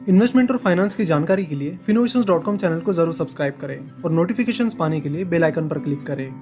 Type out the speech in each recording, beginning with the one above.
Investment और finance की जानकारी के लिए Finnovations.com चैनल को जरूर सब्सक्राइब करें और नोटिफिकेशंस पाने के लिए बेल आइकन पर क्लिक करें।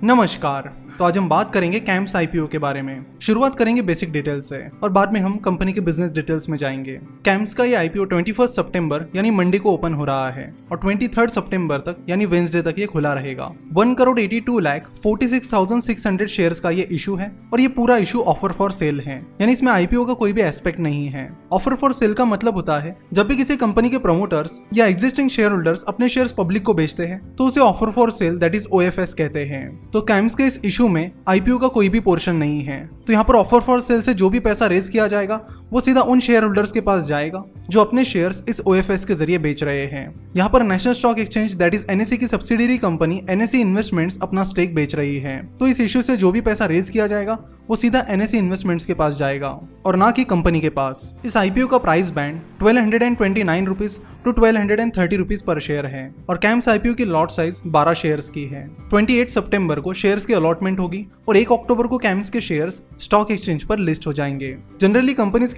नमस्कार। तो आज हम बात करेंगे कैम्स आईपीओ के बारे में। शुरुआत करेंगे बेसिक डिटेल से और बाद में हम कंपनी के बिजनेस डिटेल्स में जाएंगे। कैम्स का ये आईपीओ 21 सितंबर यानी मंडे को ओपन हो रहा है और 23 सितंबर तक यानी वेंसडे तक ये खुला रहेगा। 1,82,46,600 शेयर्स का ये इशू है और ये पूरा इशू ऑफर फॉर सेल है, यानी इसमें आईपीओ का कोई भी एस्पेक्ट नहीं है। ऑफर फॉर सेल का मतलब होता है जब भी किसी कंपनी के प्रमोटर्स या एग्जिस्टिंग शेयर होल्डर्स अपने शेयर्स पब्लिक को बेचते हैं तो उसे offer for sale that is OFS कहते हैं। तो कैम्स के इस इशू में आईपीओ का कोई भी पोर्शन नहीं है। तो यहाँ पर ऑफर फॉर सेल से जो भी पैसा रेज किया जाएगा वो सीधा उन शेयर होल्डर्स के पास जाएगा जो अपने शेयर्स इस OFS के जरिए बेच रहे हैं। यहाँ पर national stock exchange that is NSE की सब्सिडियरी कंपनी NSE इन्वेस्टमेंट्स अपना स्टेक बेच रही है। तो इस इशू से जो भी पैसा रेज किया जाएगा वो सीधा NSE इन्वेस्टमेंट्स के पास जाएगा और ना कि कंपनी के पास। इस आईपीओ का price band 1229 rupees to 1230 rupees पर शेयर है और कैम्स आईपीओ की लॉट साइज 12 शेयर्स की है। 28 सितंबर को शेयर्स की अलॉटमेंट होगी और 1 अक्टूबर को कैम्स के शेयर्स स्टॉक एक्सचेंज पर लिस्ट हो जाएंगे। जनरली कंपनीज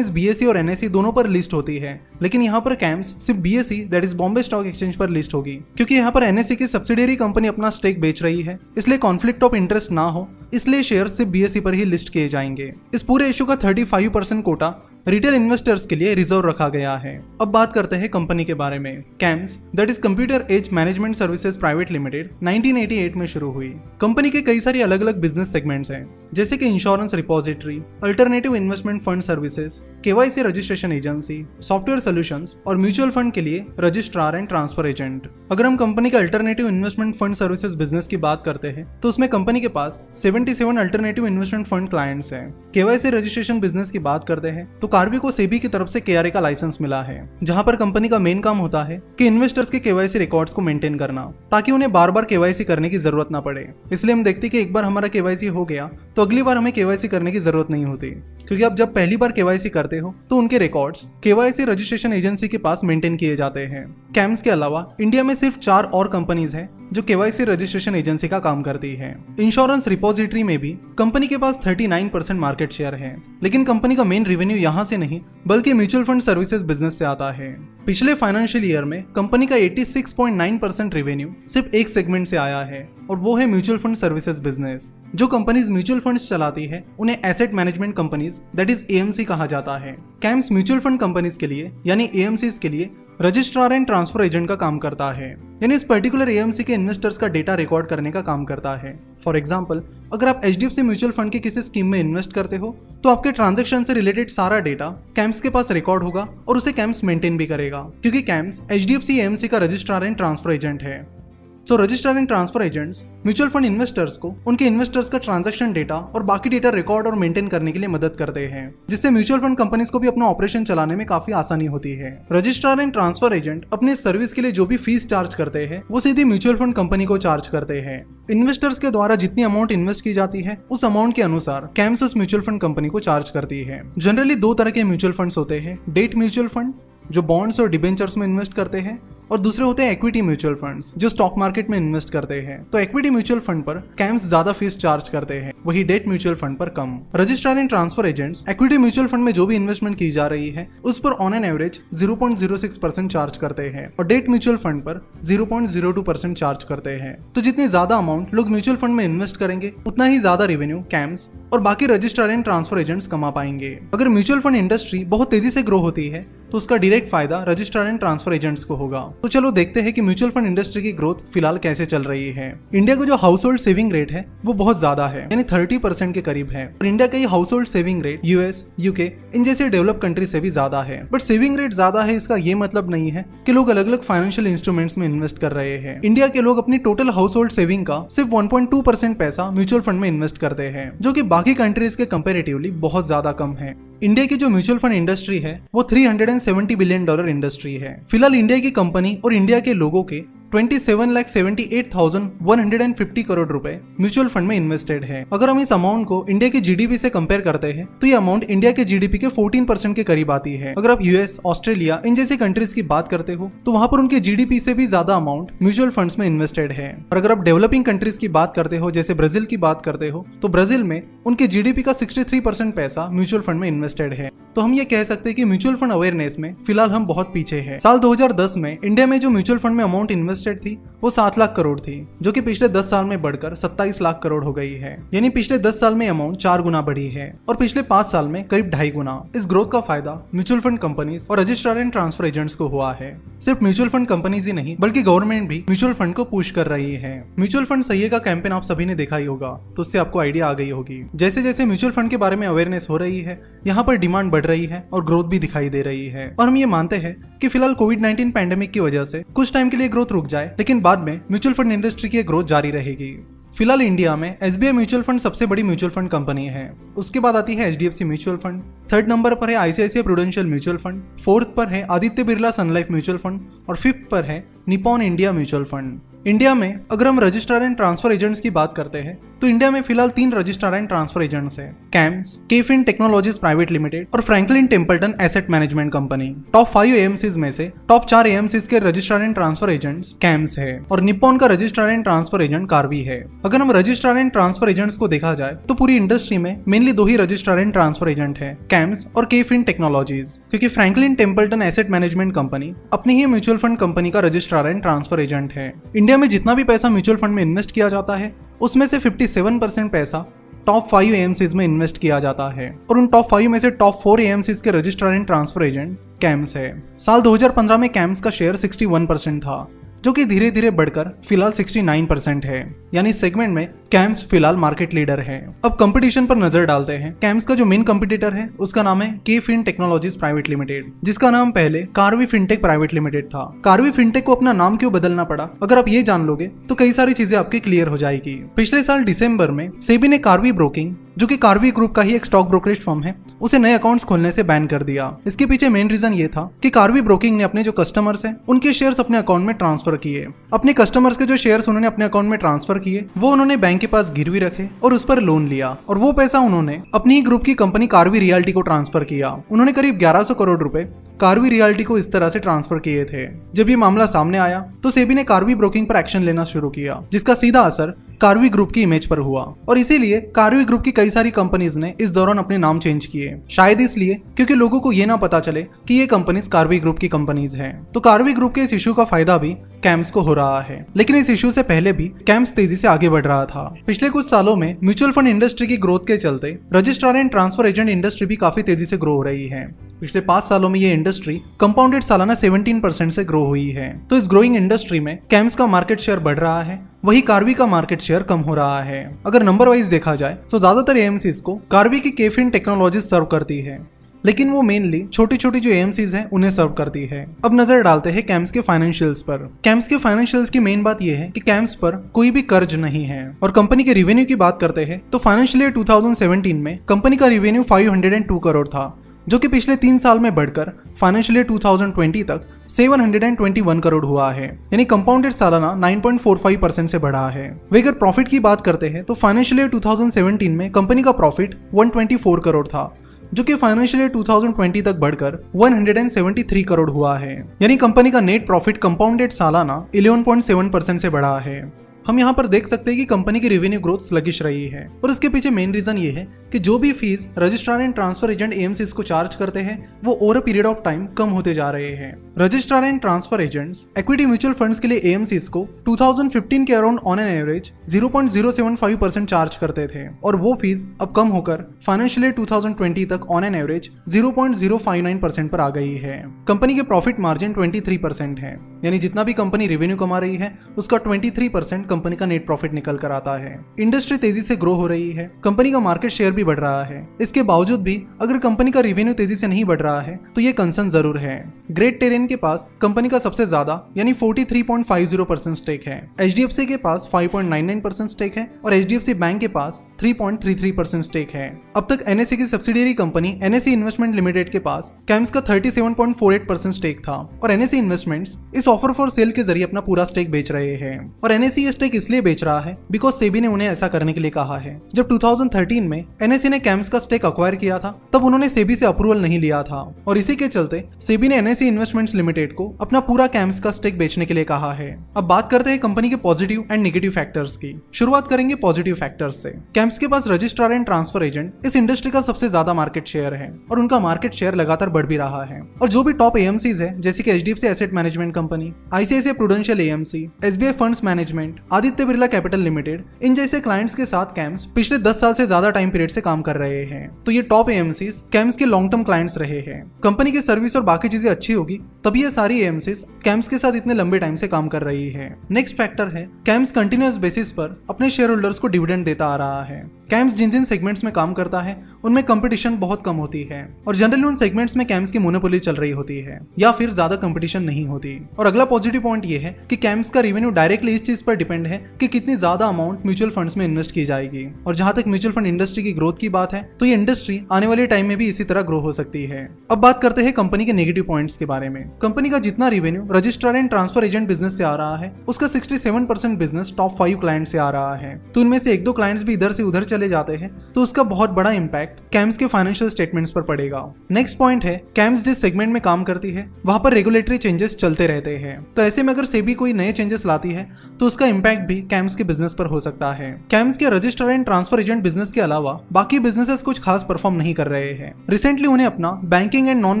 BSE और NSE दोनों पर लिस्ट होती है, लेकिन यहाँ पर कैम्स सिर्फ BSE that is Bombay stock exchange पर लिस्ट होगी क्योंकि यहाँ पर NSE की सब्सिडियरी कंपनी अपना स्टेक बेच रही है, इसलिए कॉन्फ्लिक्ट ऑफ इंटरेस्ट ना हो इसलिए शेयर सिर्फ BSE पर ही लिस्ट किए जाएंगे। इस पूरे इशू का 35% कोटा रिटेल इन्वेस्टर्स के लिए रिजर्व रखा गया है। अब बात करते हैं कंपनी के बारे में। CAMS that is Computer Age Management Services Private Limited 1988 में शुरू हुई। कंपनी के कई सारी अलग अलग बिजनेस सेगमेंट्स हैं जैसे कि insurance repository, alternative investment fund services, KYC registration agency, software solutions और म्यूचुअल फंड के लिए रजिस्ट्रार एंड ट्रांसफर एजेंट। अगर हम कंपनी का alternative investment fund services business की बात करते हैं तो उसमें कंपनी के पास 77 अल्टरनेटिव इन्वेस्टमेंट फंड क्लाइंट्स हैं। KYC रजिस्ट्रेशन बिजनेस की बात करते हैं तो कार्बी को सेबी की तरफ से KRA का लाइसेंस मिला है, जहां पर कंपनी का मेन काम होता है कि इन्वेस्टर्स के KYC रिकॉर्ड्स को मेंटेन करना ताकि उन्हें बार बार KYC करने की जरूरत ना पड़े। इसलिए हम देखते कि एक बार हमारा KYC हो गया तो अगली बार हमें KYC करने की जरूरत नहीं होती, क्योंकि आप जब पहली बार KYC करते हो तो उनके रिकॉर्ड्स KYC रजिस्ट्रेशन एजेंसी के पास मेंटेन किए जाते हैं। कैम्स के अलावा इंडिया में सिर्फ 4 और कंपनीज हैं जो KYC रजिस्ट्रेशन एजेंसी का काम करती है। इंश्योरेंस रिपोजिटरी में भी कंपनी के पास 39% मार्केट शेयर है, लेकिन कंपनी का मेन रेवेन्यू यहाँ से नहीं बल्कि म्यूचुअल फंड सर्विसेज बिजनेस से आता है। पिछले फाइनेंशियल ईयर में कंपनी का 86.9% रेवेन्यू सिर्फ एक सेगमेंट से आया है और वो है म्यूचुअल फंड सर्विसेज बिजनेस। जो कंपनीज म्यूचुअल फंड्स चलाती है उन्हें asset management companies that is AMC कहा जाता है। कैम्स म्यूचुअल फंड कंपनीज के लिए यानी AMCs के लिए रजिस्ट्रार एंड ट्रांसफर एजेंट का काम करता है, यानी इस पर्टिकुलर AMC के इन्वेस्टर्स का डेटा रिकॉर्ड करने का काम करता है। फॉर एग्जांपल, अगर आप HDFC म्यूचुअल फंड के किसी स्कीम में इन्वेस्ट करते हो तो आपके ट्रांजैक्शन से रिलेटेड सारा डेटा कैम्स के पास रिकॉर्ड होगा और उसे कैम्स मेंटेन भी करेगा, क्योंकि कैम्स HDFC AMC का रजिस्ट्रार एंड ट्रांसफर एजेंट है। So registrar and transfer agents mutual fund investors को उनके इन्वेस्टर्स का ट्रांजैक्शन डेटा और बाकी डेटा रिकॉर्ड और मेंटेन करने के लिए मदद करते हैं, जिससे म्यूचुअल फंड कंपनीज को भी अपना ऑपरेशन चलाने में काफी आसानी होती है। रजिस्ट्रार एंड ट्रांसफर एजेंट अपने सर्विस के लिए जो भी फीस चार्ज करते हैं वो सीधी म्यूचुअल फंड कंपनी को चार्ज करते हैं। इन्वेस्टर्स के द्वारा जितनी अमाउंट इन्वेस्ट की जाती है उस अमाउंट के अनुसार कैम्स उस म्यूचुअल फंड कंपनी को चार्ज करती है। जनरली 2 तरह के म्यूचुअल फंड्स होते हैं, डेट म्यूचुअल फंड जो बॉन्ड्स और डिबेंचर्स में इन्वेस्ट करते हैं और दूसरे होते हैं इक्विटी म्यूचुअल फंड्स जो स्टॉक मार्केट में इन्वेस्ट करते हैं। तो इक्विटी म्यूचुअल फंड पर कैम्स ज्यादा फीस चार्ज करते हैं, वही डेट म्यूचुअल फंड पर कम। Registrar and transfer agents equity mutual fund में जो भी इन्वेस्टमेंट की जा रही है उस पर ऑन एन एवरेज 0.06% चार्ज करते हैं और डेट म्यूचुअल फंड पर 0.02% चार्ज करते हैं। तो जितनी ज्यादा अमाउंट लोग म्यूचुअल फंड में इन्वेस्ट करेंगे उतना ही ज्यादा रेवेन्यू कैम्स और बाकी रजिस्ट्रार एंड ट्रांसफर एजेंट्स कमा पाएंगे। अगर म्यूचुअल फंड इंडस्ट्री बहुत तेजी से ग्रो होती है तो उसका डायरेक्ट फायदा रजिस्ट्रार एंड ट्रांसफर एजेंट्स को होगा। तो चलो देखते हैं कि म्यूचुअल फंड इंडस्ट्री की ग्रोथ फिलहाल कैसे चल रही है। इंडिया का जो हाउस होल्ड सेविंग रेट है वो बहुत ज्यादा है, यानी 30% के करीब है और इंडिया का ये house hold saving rate US, UK इन जैसे डेवलप कंट्री से भी ज्यादा है। बट सेविंग रेट ज्यादा है इसका ये मतलब नहीं है कि लोग अलग अलग फाइनेंशियल इंस्ट्रूमेंट्स में इन्वेस्ट कर रहे हैं। इंडिया के लोग अपनी टोटल हाउस होल्ड सेविंग का सिर्फ 1.2% पैसा म्यूचुअल फंड में इन्वेस्ट करते हैं, जो कि बाकी कंट्रीज के कंपेरेटिवली बहुत ज्यादा कम है। इंडिया की जो म्यूचुअल फंड इंडस्ट्री है वो $370 बिलियन इंडस्ट्री है। फिलहाल इंडिया की कंपनी और इंडिया के लोगों के 27,78,150 करोड़ रुपए म्यूचुअल फंड में इन्वेस्टेड है। अगर हम इस अमाउंट को इंडिया के जीडीपी से कंपेयर करते हैं तो ये अमाउंट इंडिया के जीडीपी के 14% के करीब आती है। अगर आप यूएस, ऑस्ट्रेलिया इन जैसी कंट्रीज की बात करते हो तो वहां पर उनके जीडीपी से भी ज्यादा अमाउंट म्यूचुअल फंड्स में इन्वेस्टेड है। और अगर आप डेवलपिंग कंट्रीज की बात करते हो, जैसे ब्राजील की बात करते हो, तो ब्राजील में उनके जीडीपी का 63% पैसा म्यूचुअल फंड में इन्वेस्टेड है। तो हम ये कह सकते हैं कि म्यूचुअल फंड अवेयरनेस में फिलहाल हम बहुत पीछे हैं। साल 2010 में इंडिया में जो म्यूचुअल फंड में अमाउंट इन्वेस्टेड थी वो 7 लाख करोड़ थी, जो कि पिछले 10 साल में बढ़कर 27 लाख करोड़ हो गई है। यानी पिछले 10 साल में अमाउंट 4 गुना बढ़ी है और पिछले 5 साल में करीब 2.5 गुना। इस ग्रोथ का फायदा म्यूचुअल फंड कंपनीज और रजिस्ट्रार एंड ट्रांसफर एजेंट्स को हुआ है। सिर्फ म्यूचुअल फंड कंपनीज ही नहीं बल्कि गवर्नमेंट भी म्यूचुअल फंड को पुश कर रही है। म्यूचुअल फंड सही का कैंपेन आप सभी ने देखा ही होगा, तो उससे आपको आइडिया आ गई होगी। जैसे जैसे म्यूचुअल फंड के बारे में अवेयरनेस हो रही है, यहाँ पर डिमांड बढ़ रही है और ग्रोथ भी दिखाई दे रही है। और हम ये मानते हैं कि फिलहाल कोविड-19 पैंडेमिक की वजह से कुछ टाइम के लिए ग्रोथ रुक जाए, लेकिन बाद में म्यूचुअल फंड इंडस्ट्री की ग्रोथ जारी रहेगी। फिलहाल इंडिया में एसबीआई म्यूचुअल फंड सबसे बड़ी म्यूचुअल फंड कंपनी है। उसके बाद आती है HDFC mutual fund, third number पर है ICICI prudential mutual fund, fourth पर है आदित्य बिरला सन लाइफ म्यूचुअल फंड और फिफ्थ पर है Nippon India mutual fund. India में अगर हम रजिस्ट्रार एंड ट्रांसफर एजेंट्स की बात करते हैं तो इंडिया में फिलहाल 3 रजिस्ट्रार एंड ट्रांसफर एजेंट्स हैं, CAMS, KFin Technologies Private Limited और Franklin Templeton asset management company. Top 5 AMCs में से टॉप 4 एएमसीज के registrar and transfer agents CAMS है और निप्पॉन का registrar and transfer agent Karvy है। अगर हम रजिस्ट्रार एंड ट्रांसफर एजेंट्स को देखा जाए तो पूरी इंडस्ट्री में mainly 2 he registrar and transfer agent है, कैम्स और केफिन टेक्नोलॉजीज, क्योंकि Franklin Templeton asset management company अपनी ही म्यूचुअल फंड कंपनी का रजिस्ट्रार एंड ट्रांसफर एजेंट है। इंडिया में जितना भी पैसा म्यूचुअल फंड में इन्वेस्ट किया जाता है उसमें से 57% पैसा टॉप 5 एएमसीज में इन्वेस्ट किया जाता है और उन टॉप 5 में से टॉप 4 एएमसीज के registrar and transfer agent camps है। साल 2015 में कैम्स का शेयर 61% था, जो कि धीरे धीरे बढ़कर फिलहाल 69% है। यानी सेगमेंट में कैम्स फिलहाल मार्केट लीडर है। अब कंपटीशन पर नजर डालते हैं। कैम्स का जो मेन कंपटीटर है उसका नाम है केफिन टेक्नोलॉजीज प्राइवेट लिमिटेड, जिसका नाम पहले कार्वी फिनटेक प्राइवेट लिमिटेड था। कार्वी फिनटेक को अपना नाम क्यों बदलना पड़ा, अगर आप ये जान लोगे तो कई सारी चीजें आपकी क्लियर हो जाएगी। पिछले साल दिसंबर में सेबी ने कार्वी ब्रोकिंग, जो कि कार्वी ग्रुप का ही एक स्टॉक ब्रोकरेज फर्म है, उसे नए अकाउंट्स खोलने से बैन कर दिया। इसके पीछे मेन रीजन ये था कि कार्वी ब्रोकिंग ने अपने जो कस्टमर्स हैं उनके शेयर्स अपने अकाउंट में ट्रांसफर किए। अपने कस्टमर्स के जो शेयर्स उन्होंने अपने अकाउंट में ट्रांसफर किए वो उन्होंने बैंक के पास गिरवी रखे और उस पर लोन लिया और वो पैसा उन्होंने अपनी ही ग्रुप की कंपनी कार्वी रियल्टी को ट्रांसफर किया। उन्होंने करीब 1100 करोड़ रुपए कार्वी रियल्टी को इस तरह से ट्रांसफर किए थे। जब ये मामला सामने आया तो सेबी ने कार्वी ब्रोकिंग पर एक्शन लेना शुरू किया, जिसका सीधा असर कार्वी ग्रुप की इमेज पर हुआ और इसीलिए कार्वी ग्रुप की कई सारी कंपनीज ने इस दौरान अपने नाम चेंज किए। शायद इसलिए क्योंकि लोगों को ये ना पता चले कि ये कंपनीज कार्वी ग्रुप की कंपनीज हैं। तो कार्वी ग्रुप के इस इशू का फायदा भी कैम्स को हो रहा है, लेकिन इस इशू से पहले भी कैम्स तेजी से आगे बढ़ रहा था। पिछले कुछ सालों में म्यूचुअल फंड इंडस्ट्री की ग्रोथ के चलते registrar and transfer agent industry भी काफी तेजी से ग्रो हो रही है। पिछले 5 सालों में ये इंडस्ट्री कंपाउंडेड सालाना 17% से ग्रो हुई है। तो इस ग्रोइंग इंडस्ट्री में कैम्स का मार्केट शेयर बढ़ रहा है, वही कार्वी का मार्केट शेयर कम हो रहा है। अगर नंबर वाइज देखा जाए तो ज्यादातर एएमसीज को कार्वी की केफिन टेक्नोलॉजीज सर्व करती है, लेकिन वो मेनली छोटी छोटी जो एएमसीज हैं उन्हें सर्व करती है। अब नजर डालते हैं कैम्स के फाइनेंशियल्स पर। कैम्स के फाइनेंशियल्स की मेन बात यह है कि कैम्स पर कोई भी कर्ज नहीं है। और कंपनी के रेवेन्यू की बात करते हैं तो फाइनेंशियल ईयर 2017 में कंपनी का रेवेन्यू 502 करोड़ था, जो कि पिछले 3 साल में बढ़कर फाइनेंशियल ईयर 2020 तक 721 करोड़ हुआ है, यानी कंपाउंडेड सालाना 9.45% से बढ़ा है। वे अगर प्रॉफिट की बात करते हैं तो फाइनेंशियल ईयर 2017 में कंपनी का प्रॉफिट 124 करोड़ था, जो कि फाइनेंशियल ईयर 2020 तक बढ़कर 173 करोड़ हुआ है, यानी कंपनी का नेट प्रॉफिट कंपाउंडेड सालाना 11.7% से बढ़ा है। हम यहाँ पर देख सकते हैं कि कंपनी की रेवेन्यू ग्रोथ स्लगिश रही है और इसके पीछे मेन रीजन ये है कि जो भी fees registrar and transfer agent AMCs को चार्ज करते हैं वो over a period of time कम होते जा रहे हैं। Registrar and transfer agents equity mutual funds के लिए एएमसीज को 2015 के around on an average 0.075% charge करते थे और वो फीस अब कम होकर फाइनेंशियल ईयर 2020 तक ऑन एन एवरेज 0.059% पर आ गई है। कंपनी के प्रॉफिट मार्जिन 23% है, यानी जितना भी कंपनी रेवेन्यू कमा रही है उसका 23% कंपनी का नेट प्रॉफिट निकल कर आता है। इंडस्ट्री तेजी से ग्रो हो रही है, कंपनी का मार्केट शेयर भी बढ़ रहा है। इसके बावजूद भी अगर कंपनी का रेवेन्यू तेजी से नहीं बढ़ रहा है तो ये कंसर्न जरूर है। ग्रेट टेरेन के पास कंपनी का सबसे ज्यादा यानी 43.50% स्टेक है। HDFC के पास 5.99% स्टेक है और HDFC बैंक के पास 3.33% स्टेक है। अब तक NSE की subsidiary company NSE investment limited के पास कैम्स का 37.48% स्टेक था और NSE इन्वेस्टमेंट्स इस ऑफर फॉर सेल के जरिए अपना पूरा स्टेक बेच रहे हैं। और NSE ये स्टेक इसलिए बेच रहा है बिकॉज सेबी ने उन्हें ऐसा करने के लिए कहा है। जब 2013 में NSE ने कैम्स का स्टेक अक्वायर किया था तब उन्होंने सेबी से अप्रूवल नहीं लिया था और इसी के चलते सेबी ने NSE इन्वेस्टमेंट्स लिमिटेड को अपना पूरा कैम्स का स्टेक बेचने के लिए कहा है। अब बात करते हैं कंपनी के पॉजिटिव एंड नेगेटिव फैक्टर्स की। शुरुआत करेंगे पॉजिटिव फैक्टर्स से। कैम्स के पास रजिस्ट्रार एंड ट्रांसफर एजेंट इस इंडस्ट्री का सबसे ज्यादा मार्केट शेयर है और उनका मार्केट शेयर लगातार बढ़ भी रहा है। और जो भी टॉप AMCs है जैसे कि HDFC asset management company, ICICI Prudential AMC, SBI funds management, Aditya Birla Capital Limited, इन जैसे क्लाइंट्स के साथ कैम्स पिछले 10 साल से ज्यादा टाइम पीरियड से काम कर रहे हैं। तो ये टॉप AMCs कैम्स के लॉन्ग टर्म क्लाइंट्स रहे हैं। कंपनी की सर्विस और बाकी चीजें अच्छी होगी तभी ये सारी AMCs कैम्स के साथ इतने लंबे टाइम से काम कर रही है। नेक्स्ट फैक्टर है कैम्स कंटिन्यूअस बेसिस पर अपने शेयर होल्डर्स को डिविडेंड देता आ रहा है। कैम्स जिन जिन सेगमेंट्स में काम करता है उनमें कंपटीशन बहुत कम होती है और जनरली उन सेगमेंट्स में कैम्स की मोनोपोली चल रही होती है या फिर ज्यादा कंपटीशन नहीं होती। और अगला पॉजिटिव पॉइंट ये है कि कैम्स का रेवेन्यू डायरेक्टली इस चीज पर डिपेंड है कि कितनी ज्यादा अमाउंट म्यूचुअल फंड्स में इन्वेस्ट की जाएगी। और जहां तक म्यूचुअल फंड इंडस्ट्री की ग्रोथ की बात है तो ये इंडस्ट्री आने वाले टाइम में भी इसी तरह ग्रो हो सकती है। अब बात करते हैं कंपनी के नेगेटिव पॉइंट्स के बारे में। कंपनी का जितना revenue registrar and transfer agent business से आ रहा है उसका 67% बिजनेस टॉप 5 क्लाइंट से आ रहा है। तो उनमें से 1-2 क्लाइंट्स भी इधर से उधर चले जाते हैं तो उसका बहुत बड़ा इंपैक्ट कैम्स के फाइनेंशियल स्टेटमेंट्स पर पड़ेगा। नेक्स्ट पॉइंट है कैम्स जिस सेगमेंट में काम करती है वहां पर रेगुलेटरी चेंजेस चलते रहते हैं। तो ऐसे में अगर सेबी कोई नए चेंजेस लाती है तो उसका इंपैक्ट भी कैम्स के बिजनेस पर हो सकता है। कैम्स के registrar and transfer agent business के अलावा बाकी बिजनेसेस कुछ खास परफॉर्म नहीं कर रहे हैं। रिसेंटली उन्हें अपना banking and non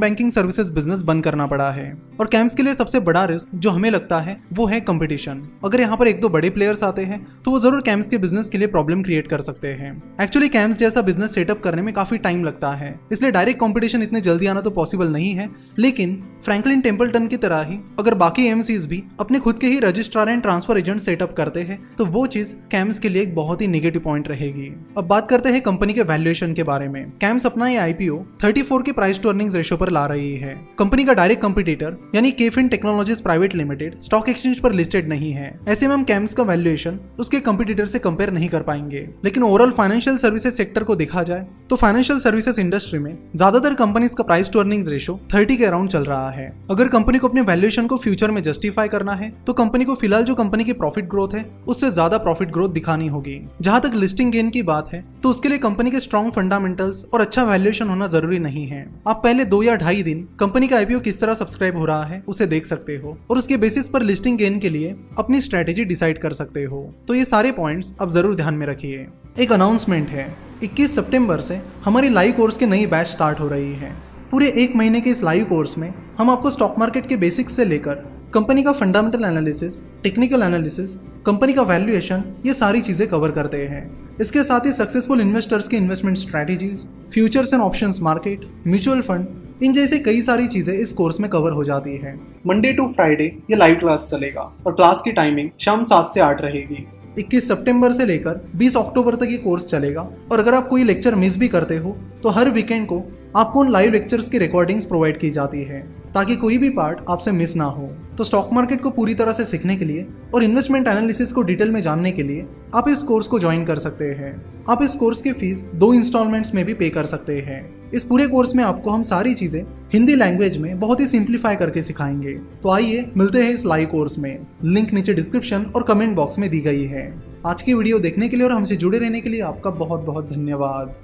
banking services business बंद करना पड़ा है। और कैम्स के लिए सबसे बड़ा रिस्क जो हमें लगता है वो है कंपटीशन। अगर यहाँ पर 1-2 बड़े प्लेयर्स आते हैं तो वो जरूर कैम्स के बिजनेस के लिए प्रॉब्लम क्रिएट कर सकते हैं। एक्चुअली कैम्स जैसा बिजनेस सेटअप करने में काफी टाइम लगता है इसलिए डायरेक्ट कंपटीशन इतने जल्दी आना तो पॉसिबल नहीं है। लेकिन फ्रैंकलिन टेम्पल्टन की तरह ही अगर बाकी AMCs भी अपने खुद के ही registrar and transfer agent setup करते हैं तो वो चीज कैम्स के लिए एक बहुत ही नेगेटिव पॉइंट रहेगी। अब बात करते हैं कंपनी के वैल्यूएशन के बारे में। कैम्स अपना ये IPO 34 के प्राइस टू अर्निंग्स रेशियो पर ला रही है। कंपनी का डायरेक्ट कंपटीटर यानी KFin Technologies Private Limited stock exchange पर लिस्टेड नहीं है। ऐसे में हम कैम्स का वैल्यूएशन उसके कंपटीटर से कंपेयर नहीं कर पाएंगे। लेकिन ओवरऑल फाइनेंशियल सर्विसेज सेक्टर को देखा जाए तो फाइनेंशियल सर्विसेज इंडस्ट्री में ज्यादातर कंपनीज का प्राइस टू अर्निंग्स रेशियो 30 के अराउंड चल रहा है। अगर कंपनी को अपने वैल्यूएशन को फ्यूचर में जस्टिफाई करना है तो कंपनी को फिलहाल जो कंपनी की प्रॉफिट ग्रोथ है उससे ज्यादा प्रॉफिट ग्रोथ दिखानी होगी। जहां तक लिस्टिंग गेन की बात है तो उसके लिए कंपनी के स्ट्रॉन्ग फंडामेंटल्स और अच्छा वैल्यूएशन होना जरूरी नहीं है। आप पहले 2 या 2.5 दिन कंपनी का IPO किस तरह सब्सक्राइब हो रहा है उसे देख सकते हो और उसके बेसिस पर लिस्टिंग गेन के लिए अपनी स्ट्रेटेजी डिसाइड कर सकते हो। तो ये सारे पॉइंट्स आप जरूर ध्यान में रखिए। एक अनाउंसमेंट है, 21 सितंबर से हमारी लाइव कोर्स की नई बैच स्टार्ट हो रही है। पूरे 1 महीने के इस लाइव कोर्स में हम आपको स्टॉक मार्केट के बेसिक्स से लेकर कंपनी का फंडामेंटल एनालिसिस, टेक्निकल एनालिसिस, कंपनी का वैल्यूएशन, ये सारी चीजें कवर करते हैं। इसके साथ ही सक्सेसफुल इन्वेस्टर्स की investment strategies, futures and options market, mutual fund, इन जैसे कई सारी चीजें इस कोर्स में कवर हो जाती है। मंडे टू फ्राइडे ये लाइव क्लास चलेगा और क्लास की टाइमिंग शाम 7 से 8 रहेगी। 21 सितंबर से लेकर 20 अक्टूबर तक ये कोर्स चलेगा और अगर आप कोई लेक्चर मिस भी करते हो तो हर वीकेंड को आपको उन लाइव लेक्चर्स की रिकॉर्डिंग्स प्रोवाइड की जाती है ताकि कोई भी पार्ट आपसे मिस ना हो। तो स्टॉक मार्केट को पूरी तरह से सीखने के लिए और इन्वेस्टमेंट एनालिसिस को डिटेल में जानने के लिए आप इस कोर्स को ज्वाइन कर सकते हैं। आप इस कोर्स की फीस 2 इंस्टॉलमेंट्स में भी पे कर सकते हैं। इस पूरे कोर्स में आपको हम सारी चीजें हिंदी लैंग्वेज में बहुत ही सिंप्लीफाई करके सिखाएंगे। तो आइए मिलते हैं इस लाइव कोर्स में। लिंक नीचे डिस्क्रिप्शन और कमेंट बॉक्स में दी गई है। आज की वीडियो देखने के लिए और हमसे जुड़े रहने के लिए आपका बहुत बहुत धन्यवाद।